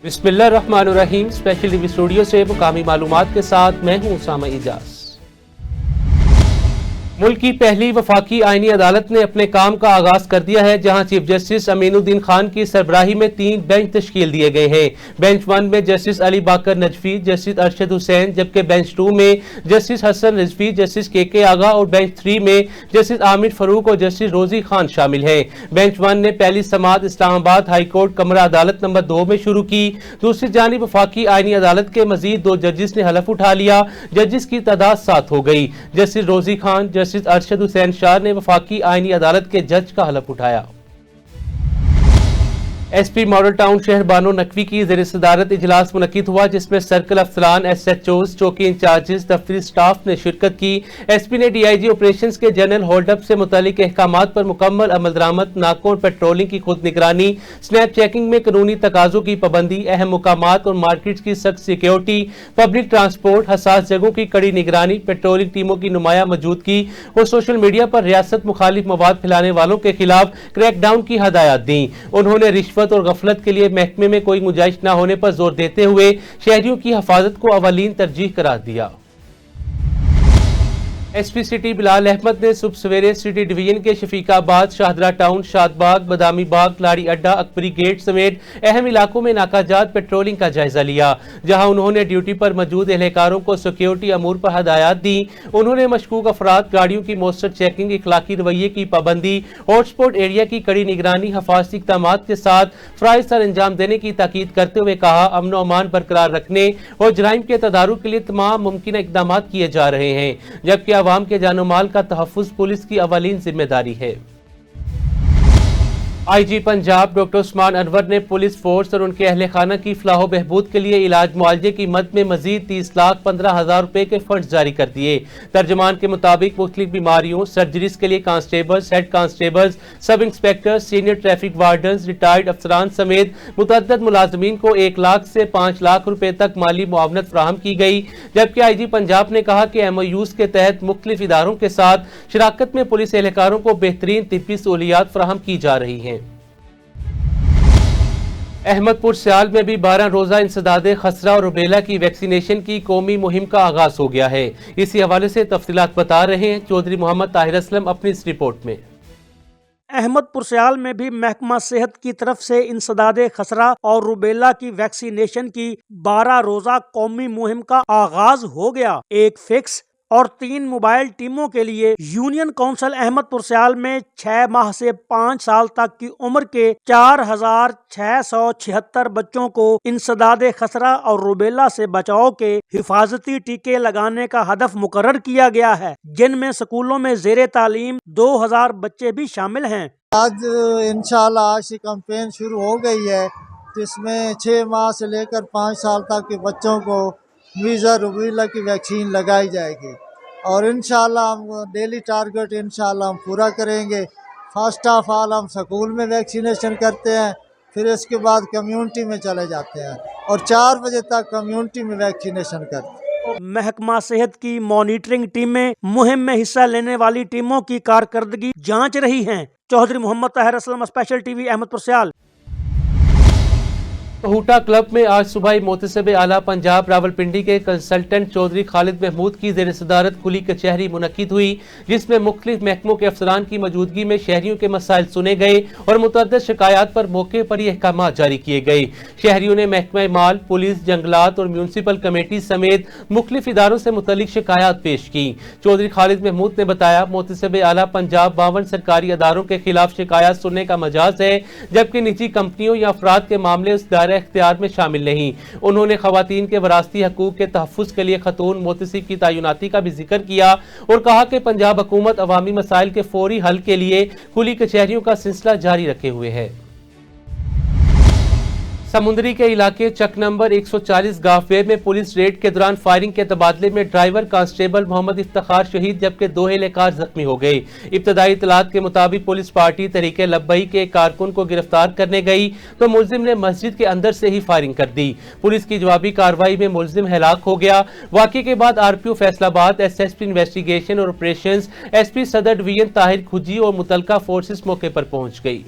बिस्मिल्लाहिर्रहमानिर्रहीम। Special TV studio से मुकामी मालूमात के साथ मैं हूं उसामा इजाज। मुल्क की पहली वफाकी आईनी अदालत ने अपने काम का आगाज कर दिया है, जहां चीफ जस्टिस अमीनुद्दीन खान की सरबराही में 3 बेंच तश्कील दिए गए हैं। बेंच 1 में जस्टिस अली बाकर नजफी, जस्टिस अरशद हुसैन, जबकि बेंच 2 में जस्टिस हसन रिजवी, जस्टिस के आगा और बेंच 3 में जस्टिस आमिर फरूक और जस्टिस रोजी खान शामिल हैं। बेंच 1 ने पहली समाअत इस्लामाबाद हाई कोर्ट कमरा अदालत नंबर 2 में शुरू की। दूसरी जानिब वफाकी आईनी अदालत के मजीद 2 जजिस ने हलफ उठा लिया। जजिस की तादाद 7 हो गई। जस्टिस रोजी खान, जस्टिस अरशद हुसैन शाह ने वफाकी आईनी अदालत के जज का हलफ उठाया। एसपी मॉडल टाउन शहर बानो नकवी की ज़ेर सदारत इजलास मुनक्किद हुआ, जिसमें सर्कल अफसरान, SHOs, चौकी इंचार्जेस, दफ्तरी स्टाफ ने शिरकत की। एसपी ने DIG ऑपरेशंस के जनरल होल्डअप से मुतालिक अहकामात पर मुकम्मल अमल दरामद, नाकों और पेट्रोलिंग की खुद निगरानी, स्नैप चेकिंग में कानूनी तकाजों की पाबंदी, अहम मुकामात और मार्केट्स की सख्त सिक्योरिटी, पब्लिक ट्रांसपोर्ट, हसास जगहों की कड़ी निगरानी, पेट्रोलिंग टीमों की नुमाया मौजूदगी और सोशल मीडिया पर रियासत मुखालिफ मवाद फैलाने वालों के खिलाफ क्रैकडाउन की हदायत दी। उन्होंने रिश्वत और गफलत के लिए महकमे में कोई गुंजाइश न होने पर जोर देते हुए शहरियों की हिफाजत को अवलीन तरजीह करार दिया। SP सिटी बिलाल अहमद ने सुबह सवेरे सिटी डिवीजन के शफीकाबाद, शाहदरा टाउन, शादबाग, बदामी बाग, लाड़ी अड्डा, अकबरी गेट समेत अहम इलाकों में नाकाजात पेट्रोलिंग का जायजा लिया, जहां उन्होंने ड्यूटी पर मौजूद एहलकारों को सिक्योरिटी अमूर पर हदायत दी। उन्होंने मशकूक अफराद, गाड़ियों की मौसर चेकिंग, इखलाकी रवैये की पाबंदी, हॉटस्पॉट एरिया की कड़ी निगरानी, हिफाजती इक़दामात के साथ फराइज़ सर अंजाम देने की ताकीद करते हुए कहा, अमन और अमान बरकरार रखने और जराइम के तदारुक के लिए तमाम मुमकिन इक़दामात किए जा रहे हैं, जबकि अवाम के जानो माल का तहफ़्फ़ुज़ पुलिस की अवलीन जिम्मेदारी है। IG पंजाब डॉक्टर उस्मान अनवर ने पुलिस फोर्स और उनके अहले खाना की फलाह बहबूद के लिए इलाज मुआवजे की मद में मजीद 30,15,000 रुपए के फंड जारी कर दिए। तर्जमान के मुताबिक मुख्तलिफ बीमारियों, सर्जरीज के लिए constables, head constables, sub inspector, senior traffic wardens, retired अफसरान समेत मुतअद्दिद मुलाजमीन को 1 लाख से 5 लाख रुपए तक माली मुआवनत फराहम की गई। जबकि IG पंजाब ने कहा कि MOUs के तहत मुख्तलिफ इदारों के साथ शराकत में पुलिस एहलकारों को बेहतरीन तिब्बी सहूलियात फराहम की जा रही हैं। अहमदपुर सियाल में भी 12 रोजा इंसदादे खसरा और रुबेला की वैक्सीनेशन की कौमी मुहिम का आगाज हो गया है। इसी हवाले से तफसीलात बता रहे हैं चौधरी मोहम्मद ताहिर असलम अपनी इस रिपोर्ट में। अहमदपुर सियाल में भी महकमा सेहत की तरफ से इंसदादे खसरा और रुबेला की वैक्सीनेशन की 12 रोजा कौमी मुहिम का आगाज हो गया। 1 फिक्स और 3 मोबाइल टीमों के लिए यूनियन काउंसिल अहमदपुर सियाल में 6 माह से 5 साल तक की उम्र के 4,676 बच्चों को इंसदादे खसरा और रुबेला से बचाव के हिफाजती टीके लगाने का हदफ मुकर्रर किया गया है, जिनमें स्कूलों में ज़ेरे तालीम 2,000 बच्चे भी शामिल हैं। आज इंशाल्लाह आज से कैंपेन शुरू हो गई है, जिसमें 6 माह से लेकर 5 साल तक के बच्चों को वीज़ा रुबेला की वैक्सीन लगाई जाएगी और इंशाल्लाह हम डेली टारगेट इंशाल्लाह हम पूरा करेंगे। फर्स्ट ऑफ ऑल हम स्कूल में वैक्सीनेशन करते हैं, फिर इसके बाद कम्युनिटी में चले जाते हैं और 4 बजे तक कम्युनिटी में वैक्सीनेशन करते हैं। महकमा सेहत की मॉनिटरिंग टीमें मुहिम में हिस्सा लेने वाली टीमों की कारकर्दगी जांच रही हैं। चौधरी मोहम्मद ताहिर असलम, स्पेशल टीवी, अहमदपुर सियाल। कहूटा क्लब में आज सुबह मोहतसिब आला पंजाब रावलपिंडी के कंसल्टेंट चौधरी खालिद महमूद की ज़ेर सदारत खुली कचहरी मुनक्किद हुई, जिसमें मुख्तलिफ महकमों के अफसरान की मौजूदगी में शहरियों के मसाइल सुने गए और मुतअद्दिद शिकायत पर मौके पर ही अहकाम जारी किए गए। शहरियों ने महकमा माल, पुलिस, जंगलात और म्यूनसिपल कमेटी समेत मुख्तलिफ इदारों से मुतल्लिक शिकायत पेश की। चौधरी खालिद महमूद ने बताया, मोहतसिब आला पंजाब 52 सरकारी अदारों के खिलाफ शिकायत सुनने का मजाज है, जबकि निजी कंपनियों या अफराद के मामले उस दायरे इख्तियार में शामिल नहीं। उन्होंने खवातीन के वरासती हकूक के तहफ़्फ़ुज़ के लिए खतून मोहतसिब की तैनाती का भी जिक्र किया और कहा कि पंजाब हुकूमत अवामी मसाइल के फौरी हल के लिए खुली कचहरियों का सिलसिला जारी रखे हुए है। समुंदरी के इलाके चक नंबर 140 गाफवे में पुलिस रेड के दौरान फायरिंग के तबादले में ड्राइवर कांस्टेबल मोहम्मद इफ्तिखार शहीद, जबकि 2 एहलकार जख्मी हो गए। इब्तदाई इतलात के मुताबिक पुलिस पार्टी तहरीके लब्बई के कारकुन को गिरफ्तार करने गई तो मुलजिम ने मस्जिद के अंदर से ही फायरिंग कर दी। पुलिस की जवाबी कार्रवाई में मुलजिम हलाक हो गया। वाक़े के बाद RPO फैसलाबाद, SSP इन्वेस्टिगेशन और ऑपरेशंस, SP सदर डिवीजन ताहिर खुजी और मुतलका फोर्सेस मौके पर पहुंच गई।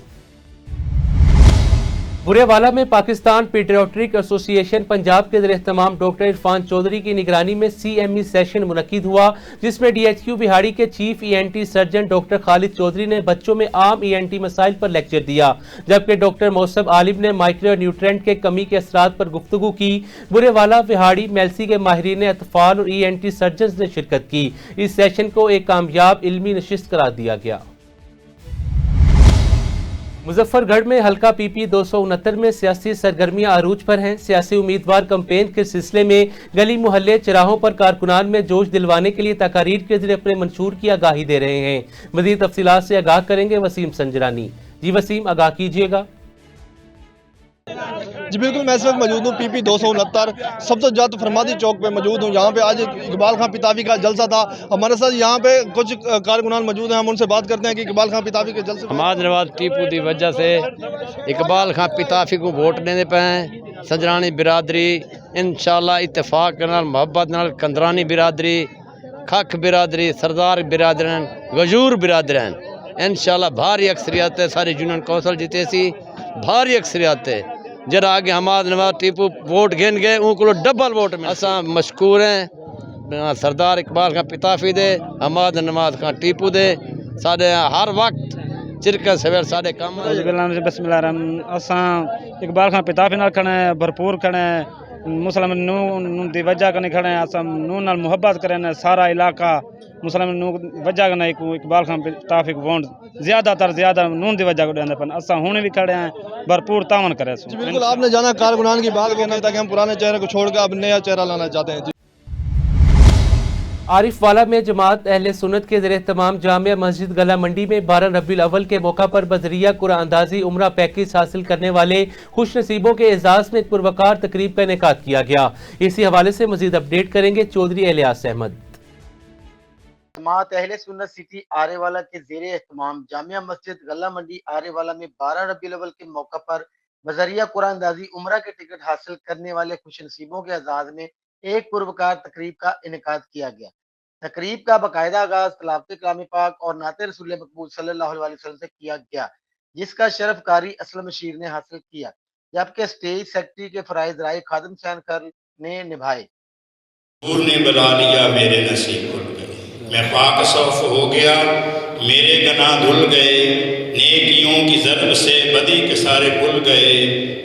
बुरेवाला में पाकिस्तान पीडियाट्रिक एसोसिएशन पंजाब के ज़ेर-ए-एहतमाम डॉक्टर इरफान चौधरी की निगरानी में CME सेशन मुनक्किद हुआ, जिसमें DHQ बिहाड़ी के chief ENT surgeon doctor Khalid Chaudhry ने बच्चों में आम ENT मसाइल पर लेक्चर दिया, जबकि डॉक्टर मौसम आलिम ने माइक्रो न्यूट्रेंट के कमी के असरात पर गुफ्तगू की। बुरेवाला बिहाड़ी मेलसी के माहिरीन अतफाल और ENT सर्जन ने शिरकत की। इस सेशन को एक कामयाब इल्मी नशिस्त करार दिया गया। मुजफ्फरगढ़ में हल्का PP 269 में सियासी सरगर्मियां अरूज पर हैं। सियासी उम्मीदवार कैंपेन के सिलसिले में गली मोहल्ले चराहों पर कारकुनान में जोश दिलवाने के लिए तकारीर के जरिए अपने मंशूर की आगाही दे रहे हैं। मजीद तफसीलात से आगाह करेंगे वसीम संजरानी। जी वसीम, आगाह कीजिएगा। जी बिल्कुल, मैं इस वक्त मौजूद हूँ PP 269 सबसे ज़्यादा फरमादी चौक पे मौजूद हूँ। यहाँ पे आज इकबाल खां पितावी का जलसा था। हमारे साथ यहाँ पे कुछ कारकुनान मौजूद हैं, हम उनसे बात करते हैं कि इकबाल खां पितावी के जलसे हमाद नवाज टीपू की वजह से इकबाल खां पिताफी को वोट देने पे हैं। संजरानी बिरादरी इंशाल्लाह इत्तेफाक नाल मोहब्बत नाल कंदरानी बिरादरी खख बिरादरी सरदार बिरादरन गजूर बिरादरन इंशाल्लाह भारी अक्सरियत है। सारी यूनियन कौंसल जीते सी भारी अक्सरियत है। जरा आगे हमाद नवाज टीपू वोट गिन गए उनको डबल वोट में असा मशकूर हैं। सरदार इकबाल खां पिताफी दे हमाद नवाज खां टीपू दे साढ़े हर वक्त चिरका सवेर साढ़े काम असा इकबाल खां पिताफी नाल खड़े हैं, भरपूर खड़े हैं। मुसलमान नू दी वजह कने खड़े हैं। असा नू नाल मुहब्बत करें। सारा इलाका मुसलमान नू वजह कने इकबाल खां पिताफी को वोट ज्यादा नून दी वजह को देंदे पन। असा हुण भी खड़े हैं, भरपूर तावन करे। जी बिल्कुल, आपने जाना कारकुनान की बात करना ताकि हम पुराने चेहरे को छोड़कर अब नया चेहरा लाना चाहते हैं। आरिफवाला में जमात अहले सुन्नत के ज़ेर-ए-एहतमाम जामिया मस्जिद गला मंडी में 12 रबीउल अव्वल के मौका पर बजरिया कुरान अंदाजी उम्रा पैकेज हासिल करने वाले खुश नसीबों के एजाज में एक पुरवकार तकरीब का इनेकाद किया गया। इसी हवाले से मजीद अपडेट करेंगे चौधरी इलियास अहमद। जमात अहले सुन्नत सिटी आरेवाला के ज़ेरे एहतमाम जामिया मस्जिद गला मंडी आरेवाला में 12 रबीउल अव्वल के मौका पर बजरिया कुरान अंदाजी उम्रा के टिकट हासिल करने वाले खुश नसीबों के एजाज में एक पुरवकार तकरीब का इनेकाद किया गया। तकरीब का बाकायदा आगाज तलावत कलाम पाक और नाते रसूल मकबूल सल्लल्लाहु अलैहि वसल्लम से किया गया, जिसका शरफ कारी असलम शीर ने हासिल किया, जबकि स्टेज सेक्रेटरी के फराइज राय खादम सैन कर ने निभाए। ने बुला लिया मेरे नसीब खुल गए, मैं पाक सौफ हो गया, मेरे गनाह धुल गए, नेकियों की ज़रब से बदी के सारे भूल गए,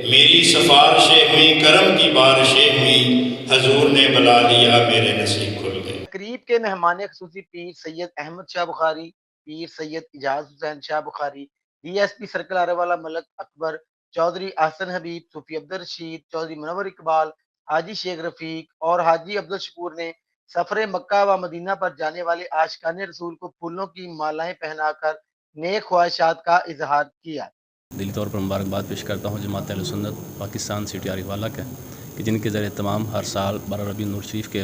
मेरी सिफारिशें हुई करम की बारिशें हुई, हजूर ने बुला लिया मेरे नसीब खुल गए। तकरीब के मेहमान खुसूसी पीर सैयद अहमद शाह बुखारी, पीर सैयद इजाज हुसैन शाह बुखारी, DSP सर्कल आरेवाला मलक अकबर, चौधरी अहसन हबीब, सूफी अब्दुल रशीद, चौधरी मुनव्वर इकबाल, हाजी शेख रफीक और हाजी अब्दुल शकूर ने सफरे मक्का व मदीना पर जाने वाले आशिकाने रसूल को फूलों की मालाएं पहनाकर नेक ख्वाहिशात का इजहार किया। दिली तौर पर मुबारकबाद पेश करता हूँ जमात अहले सुन्नत पाकिस्तान सिटी आरिफवाला का कि जिनके ज़रिए तमाम हर साल 12 रबीउल नूर शरीफ के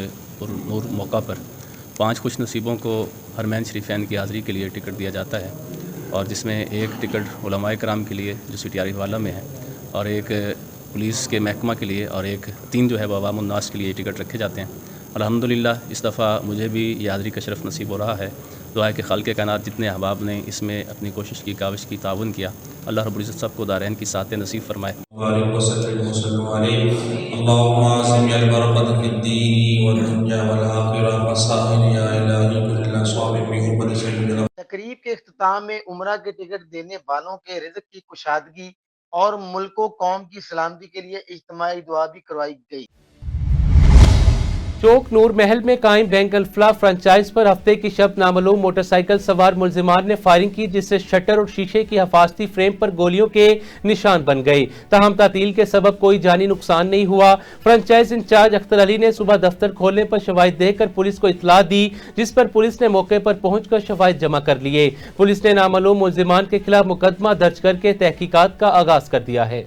नूर मौका पर 5 खुश नसीबों को हरमैन शरीफैन की हाज़िरी के लिए टिकट दिया जाता है, और जिसमें एक टिकट उलमाए कराम के लिए जो सिटी आरिफवाला में है, और एक पुलिस के महकमा के लिए, और 3 जो है अवाम उन्नास के लिए टिकट रखे जाते हैं। अल्हम्दुलिल्लाह इस दफ़ा मुझे भी ये हाज़िरी का शरफ़ नसीब हो रहा है। दुआ है कि खल्क़ कायनात जितने अहबाब ने इसमें अपनी कोशिश की, काविश की, ताउन किया, अल्लाह रब्बुल इज़्ज़त सबको दारैन की साथ नसीब फरमाए। तकरीब के इख्तिताम में उम्रा के टिकट देने वालों के रिज़्क़ की कुशादगी और मुल्क व कौम की सलामती के लिए इज्तिमाई दुआ भी करवाई गई। चौक नूर महल में कायम बैंक अल्फला फ्रेंचाइज पर हफ्ते की शब नामालूम मोटरसाइकिल सवार मुलजिमान ने फायरिंग की, जिससे शटर और शीशे की हिफाजती फ्रेम पर गोलियों के निशान बन गए। ताहम तातील के सबब कोई जानी नुकसान नहीं हुआ। फ्रेंचाइज इंचार्ज अख्तर अली ने सुबह दफ्तर खोलने पर शवाहिद देकर पुलिस को इतला दी, जिस पर पुलिस ने मौके पर पहुंचकर शवाहिद जमा कर लिए। पुलिस ने नामालूम मुलजिमान के खिलाफ मुकदमा दर्ज करके तहकीकात का आगाज कर दिया है।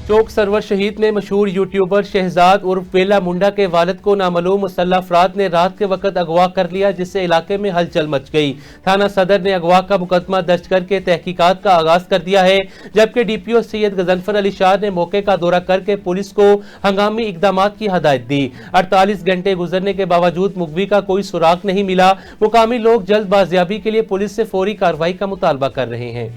चौक सरवर शहीद में मशहूर यूट्यूबर शहजाद उर्फ बेला मुंडा के वालिद को नामालूम मुसल्लह अफराद ने रात के वक्त अगवा कर लिया, जिससे इलाके में हलचल मच गई। थाना सदर ने अगवा का मुकदमा दर्ज करके तहकीकात का आगाज कर दिया है, जबकि DPO सैयद गजनफर अली शाह ने मौके का दौरा करके पुलिस को हंगामी इकदामात की हदायत दी। 48 घंटे गुजरने के बावजूद मुगवी का कोई सुराग नहीं मिला। मुकामी लोग जल्द बाजियाबी के लिए पुलिस से फौरी कार्रवाई का मुतालबा कर रहे हैं।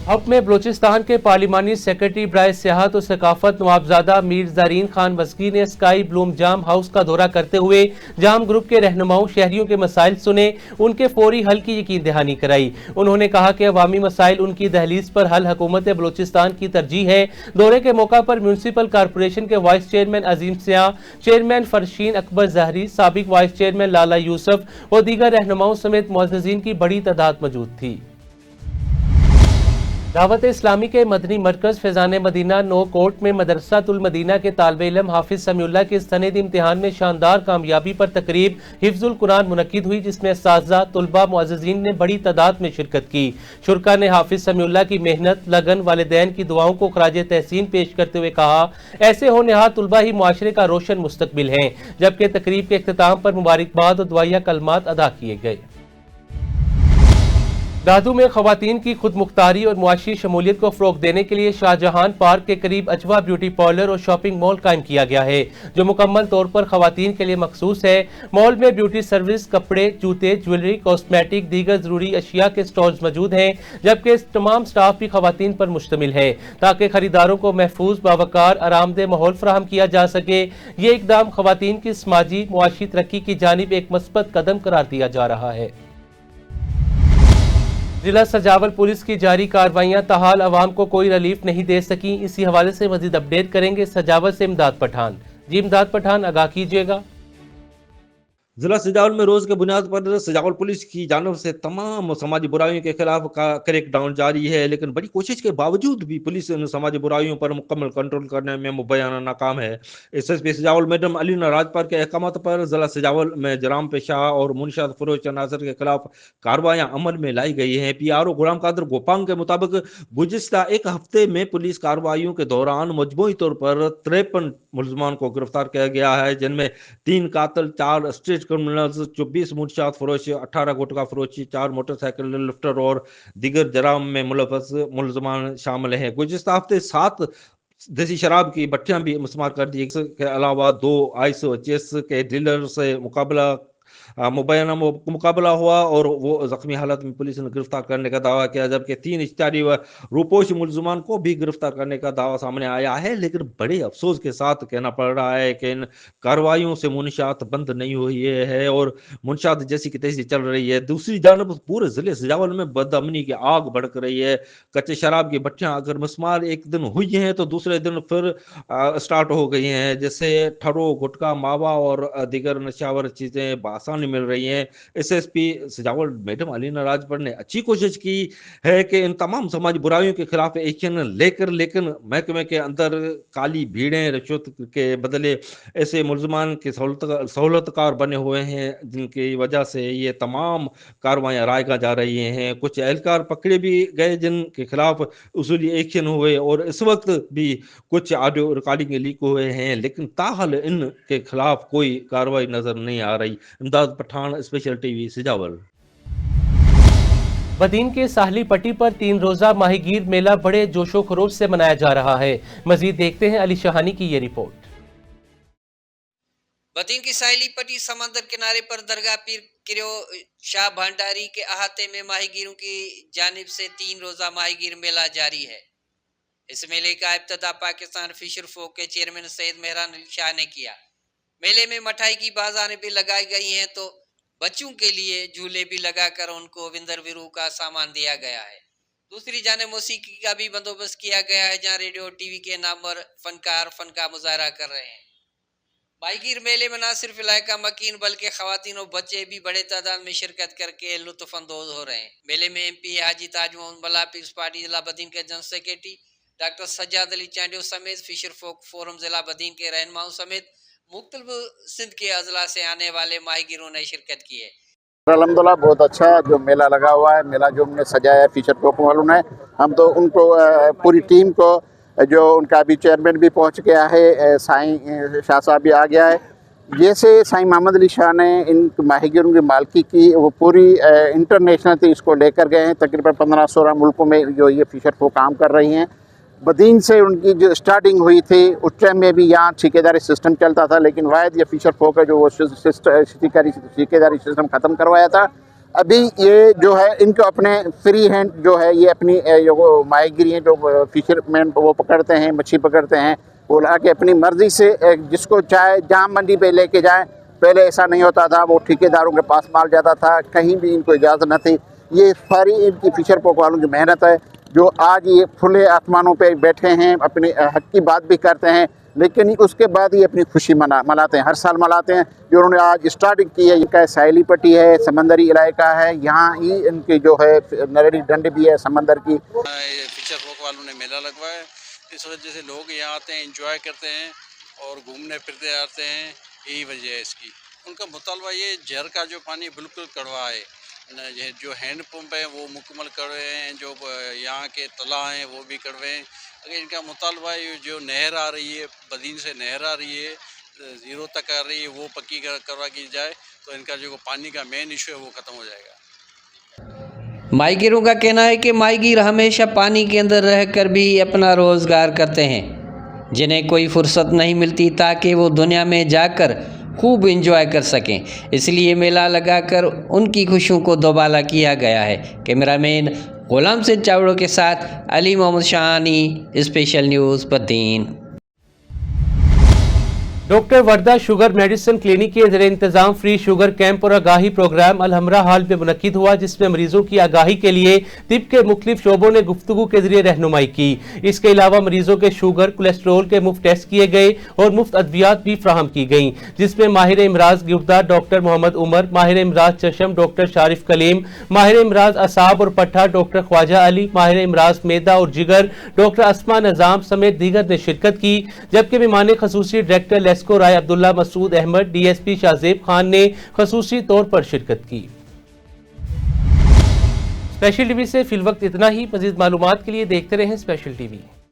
अब में बलूचिस्तान के पार्लिमानी सेक्रेटरी बराए सियाहत और सकाफत नवाबजादा मीर ज़ारीन खान मस्की ने स्काई ब्लूम जाम हाउस का दौरा करते हुए जाम ग्रुप के रहनुमाओं शहरियों के मसाइल सुने, उनके फौरी हल की यकीन दहानी कराई। उन्होंने कहा कि अवामी मसाइल उनकी दहलीज पर हल हुकूमत बलूचिस्तान की तरजीह है। दौरे के मौका पर म्यूनसिपल कॉरपोरेशन के वाइस चेयरमैन अजीम सियाह, चेयरमैन फरशीन अकबर जहरी, साबिक वाइस चेयरमैन लाला यूसुफ और दीगर रहनुमाओं समेत मुअज़्ज़िज़ीन की बड़ी तादाद मौजूद थी। दावत इस्लामी के मदनी मरकज फैजान मदीना नो कोट में मदरसातुल मदीना के तालिबे इल्म हाफिज समीउल्लाह के सनद इम्तिहान में शानदार कामयाबी पर तकरीब हिफ्जुल कुरान मुनक्किद हुई, जिसमें असातिज़ा, तुलबा, मुअज़्ज़िज़ीन ने बड़ी तादाद में शिरकत की। शुरका ने हाफिज समीउल्लाह की मेहनत, लगन, वालिदैन की दुआओं को खराज तहसीन पेश करते हुए कहा, ऐसे होनहार तुलबा ही मुआशरे का रोशन मुस्तकबिल हैं। जबकि तकरीब के इख्तिताम पर मुबारकबाद और दुआया कलमात अदा किए गए। दादू में खवातीन की खुद मुख्तारी और मुआशी शमूलियत को फ़रोग़ देने के लिए शाहजहां पार्क के करीब अजवा ब्यूटी पार्लर और शॉपिंग मॉल कायम किया गया है, जो मुकम्मल तौर पर खवातीन के लिए मखसूस है। मॉल में ब्यूटी सर्विस, कपड़े, जूते, ज्वेलरी, कॉस्मेटिक, दीगर ज़रूरी अशिया के स्टॉल्स मौजूद हैं, जबकि तमाम स्टाफ भी खवातीन पर मुश्तमिल है, ताकि खरीदारों को महफूज, बावकार, आरामदेह माहौल फराहम किया जा सके। ये इकदाम खवातीन की समाजी मुआशी तरक्की की जानिब एक मस्बत कदम करार दिया जा रहा है। जिला सजावल पुलिस की जारी कार्रवाइयां ताहाल अवाम को कोई रिलीफ नहीं दे सकी। इसी हवाले से मजीद अपडेट करेंगे सजावल से इमदाद पठान। जी इमदाद पठान, आगाह कीजिएगा। जिला सजावल में रोज के बुनियाद पर सजावल पुलिस की जानब से तमाम समाजी बुराइयों के खिलाफ क्रैक डाउन जारी है, लेकिन बड़ी कोशिश के बावजूद भी पुलिस इन समाजी बुराइयों पर मुकम्मल कंट्रोल करने में मुबैना नाकाम है। SSP सजावल मैडम अलीना राजपाल के अहकामात पर जिला सजावल में जराम पेशा और मुनशाद फरोज नाजर के खिलाफ कार्रवाइयां अमल में लाई गई हैं। PRO गुलाम कादर गोपांग के मुताबिक गुज़िश्ता एक हफ्ते में पुलिस कार्रवाइयों के दौरान मजमूई तौर पर 53 मुलजमान को गिरफ्तार किया गया है, जिनमें 3 कातिल, 4 स्ट्रीट क्रिमिनल्स, 24 मुनशाद फरोश, 18 गुटखा फरोशी, 4 मोटरसाइकिल लिफ्टर और दीगर जराम में मुलव्वस मुलजमान शामिल हैं। गुज़िश्ता हफ्ते 7 देसी शराब की भट्टियां भी मुस्मार कर दी। इसके अलावा 2 आइस चेस के डीलर से मुकाबला हुआ और वो जख्मी हालत में पुलिस ने गिरफ्तार करने का दावा किया, जबकि 3 इश्तारी व रूपोश मुलजमान को भी गिरफ्तार करने का दावा सामने आया है। लेकिन बड़े अफसोस के साथ कहना पड़ रहा है कि इन कार्रवाइयों से मुनशात बंद नहीं हुई है और मुनशात जैसी की तैसी चल रही है। दूसरी जानब पूरे जिले सजावल में बदअमनी की आग भड़क रही है। कच्चे शराब की भट्टियां अगर मुस्मार एक दिन हुई हैं तो दूसरे दिन फिर स्टार्ट हो गई हैं, जैसे ठरो, गुटखा, मावा और दीगर नशावर चीजें बासानी मिल रही हैं। SSP सजावल मैडम अलीना राजपाल ने अच्छी कोशिश की है कि इन तमाम समाजी बुराइयों के खिलाफ एक्शन लेकर, लेकिन महकमे के अंदर काली भीड़ें, रिश्वत के बदले ऐसे मुलजमान के सहूलतकार बने हुए हैं, जिनकी वजह से ये तमाम कार्रवाइयाँ रायगा जा रही हैं। कुछ एहलकार पकड़े भी गए जिनके खिलाफ उसूली एक्शन हुए और इस वक्त भी कुछ ऑडियो रिकॉर्डिंग लीक हुए हैं, लेकिन ताहल इनके खिलाफ कोई कार्रवाई नजर नहीं आ रही। इमदाद पठान, स्पेशल TV सजावल। बदीन के साहली पट्टी पर 3 रोजा माहीगीर मेला बड़े जोशो खरोश से मनाया जा रहा है। मजीद देखते हैं अली शहानी की ये रिपोर्ट। बदीन की साहली पट्टी समंदर किनारे पर दरगाह पीर किरो शाह भंडारी के अहाते में माहीगीरों की जानिब से 3 रोजा माहीगीर मेला जारी है। इस मेले का इब्तिदा पाकिस्तान फिशर फोक के चेयरमैन सैयद मेहरान अली शाह ने किया। मेले में मिठाई की बाजारें भी लगाई गई हैं तो बच्चों के लिए झूले भी लगाकर उनको विंदर विरू का सामान दिया गया है। दूसरी जाने मौसीकी का भी बंदोबस्त किया गया है, जहां रेडियो TV के नामवर फनकार फन का मुजाहरा कर रहे हैं। माहीगीर मेले में न सिर्फ इलाका मकीन बल्कि खवातीन और बच्चे भी बड़े तादाद में शिरकत करके लुत्फ अंदोज हो रहे हैं। मेले में MP हाजी ताज मोहम्मद बला, पीपल्स पार्टी जिला बदीन के general secretary doctor Sajjad Ali Chandio समेत फिशर फोक फोरम जिला बदीन के रहनुमाओं समेत मुख्तलिफ सिंध के अजला से आने वाले माहीगीरों ने शिरकत की है। अल्हम्दुलिल्लाह बहुत अच्छा जो मेला लगा हुआ है, मेला जो हमने सजाया है फिशर फोक वालों ने, हम तो उनको पूरी टीम को, जो उनका अभी चेयरमैन भी पहुंच गया है, साईं शाह साहब भी आ गया है, जैसे साईं मोहम्मद अली शाह ने इन माहीगीरों की मालकी की, वो पूरी इंटरनेशनल तो इसको लेकर गए हैं। तकरीबन 15-16 मुल्कों में जो ये फिशर फोक काम कर रही हैं। बदीन से उनकी जो स्टार्टिंग हुई थी उस टाइम में भी यहाँ ठेकेदारी सिस्टम चलता था, लेकिन वायद ये फिशर फोक है जो वो ठेकेदारी सिस्टम ख़त्म करवाया था। अभी ये जो है इनको अपने फ्री हैंड जो है ये अपनी जो माही गिरी हैं जो फिशरमैन वो पकड़ते हैं, मच्छी पकड़ते हैं, वो ला के अपनी मर्ज़ी से जिसको चाहे जहाँ मंडी पे लेके जाएं। पहले ऐसा नहीं होता था, वो ठेकेदारों के पास माल जाता था, कहीं भी इनको इजाज़त न थी। ये सारी इनकी फिशर पोक वालों की मेहनत है जो आज ये खुले आसमानों पे बैठे हैं, अपने हक की बात भी करते हैं, लेकिन उसके बाद ये अपनी खुशी मनाते हैं, हर साल मनाते हैं। जो उन्होंने आज स्टार्टिंग की है, ये साहिली पट्टी है, समंदरी इलाका है, यहाँ ही इनकी जो है नरड़ी डंड भी है समंदर की। फिशर पोक वालों ने मेला लगवाया, इस वजह से लोग यहाँ आते हैं, एंजॉय करते हैं और घूमने फिरते आते हैं, यही वजह है इसकी। उनका मुतालबा ये जहर का जो पानी बिल्कुल कड़वा है, जो हैंड पंप है वो मुकम्मल कड़वे हैं, जो यहाँ के तला हैं वो भी कड़वे हैं। अगर इनका मुतालबा है जो नहर आ रही है, बदीन से नहर आ रही है, ज़ीरो तक आ रही है, वो पक्की करवा की जाए तो इनका जो पानी का मेन इशू है वो ख़त्म हो जाएगा। माहीगीरों का कहना है कि माहीगीर हमेशा पानी के अंदर रहकर भी अपना रोज़गार करते हैं, जिन्हें कोई फुर्सत नहीं मिलती ताकि वो दुनिया में जाकर खूब एंजॉय कर सकें। इसलिए मेला लगाकर उनकी खुशियों को दोबाला किया गया है। कैमरामैन गुलाम सिंह चावड़ों के साथ Ali Mohammad Shahani, special news Badin. Doctor Warda sugar medicine clinic के ज़रिए इंतजाम फ्री शुगर कैंप और आगाही प्रोग्राम अलहमरा हॉल में मुनक्किद हुआ, जिसमें मरीजों की आगाही के लिए तिब के मुख्तलिफ शोबों ने गुफ्तगू के जरिए रहनुमाई की। इसके अलावा मरीजों के शुगर कोलेस्ट्रोल के मुफ्त टेस्ट किए गए और मुफ्त अद्वियात भी फ्राहम की गईं, जिसमें माहिर इमराज गिरफ्तार डॉक्टर मोहम्मद उमर, माहिर इमराज चशम डॉक्टर शारिफ कलीम, माहिर इमराज असाब और पट्ठा डॉक्टर ख्वाजा अली, माहिर इमराज मैदा और जिगर डॉक्टर अस्मा निजाम समेत दीगर ने शिरकत की। जबकि मेहमान खसूसी डायरेक्टर लेस्को राय अब्दुल्ला मसूद अहमद, डीएसपी शाहजेब खान ने खसूसी तौर पर शिरकत की। स्पेशल टीवी से फिल वक्त इतना ही। मजीद मालूमात के लिए देखते रहें स्पेशल टीवी।